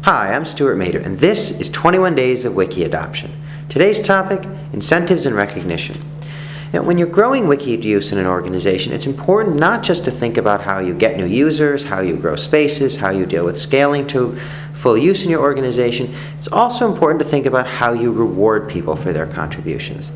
Hi, I'm Stewart and this is 21 Days of Wiki Adoption. Today's topic, incentives and recognition. Now, when you're growing Wiki use in an organization, it's important not just to think about how you get new users, how you grow spaces, how you deal with scaling to full use in your organization. It's also important to think about how you reward people for their contributions.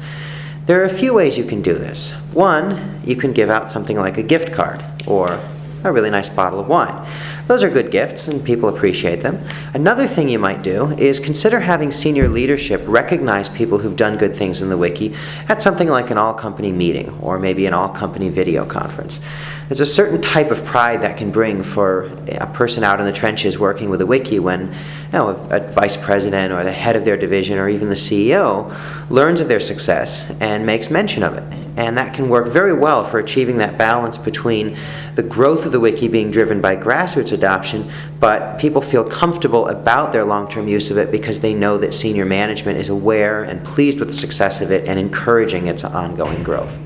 There are a few ways you can do this. One, you can give out something like a gift card or a really nice bottle of wine. Those are good gifts and people appreciate them. Another thing you might do is consider having senior leadership recognize people who've done good things in the Wiki at something like an all-company meeting or maybe an all-company video conference. There's a certain type of pride that can bring for a person out in the trenches working with a Wiki when a vice president or the head of their division or even the CEO learns of their success and makes mention of it. And that can work very well for achieving that balance between the growth of the Wiki being driven by grassroots adoption, but people feel comfortable about their long-term use of it because they know that senior management is aware and pleased with the success of it and encouraging its ongoing growth.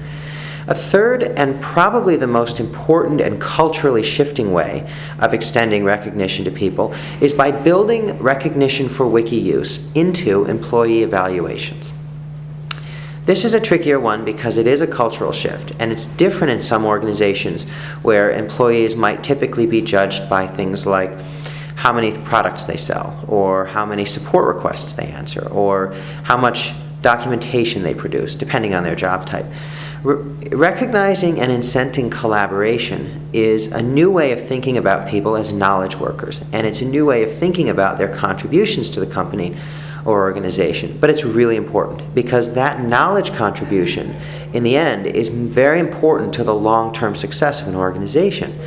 A third, and probably the most important and culturally shifting way of extending recognition to people, is by building recognition for Wiki use into employee evaluations. This is a trickier one because it is a cultural shift, and it's different in some organizations where employees might typically be judged by things like how many products they sell, or how many support requests they answer, or how much documentation they produce, depending on their job type. Recognizing and incenting collaboration is a new way of thinking about people as knowledge workers, and it's a new way of thinking about their contributions to the company or organization. But it's really important because that knowledge contribution in the end is very important to the long-term success of an organization.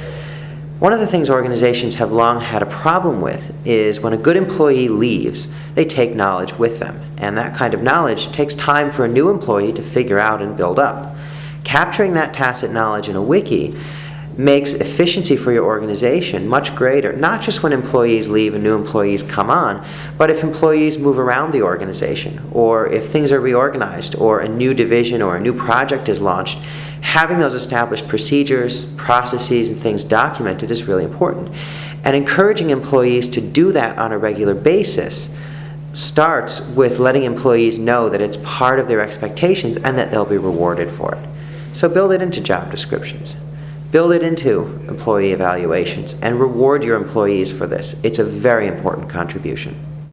One of the things organizations have long had a problem with is when a good employee leaves, they take knowledge with them, and that kind of knowledge takes time for a new employee to figure out and build up. Capturing that tacit knowledge in a wiki makes efficiency for your organization much greater, not just when employees leave and new employees come on, but if employees move around the organization, or if things are reorganized, or a new division or a new project is launched. Having those established procedures, processes, and things documented is really important. And encouraging employees to do that on a regular basis starts with letting employees know that it's part of their expectations and that they'll be rewarded for it. So build it into job descriptions. Build it into employee evaluations and reward your employees for this. It's a very important contribution.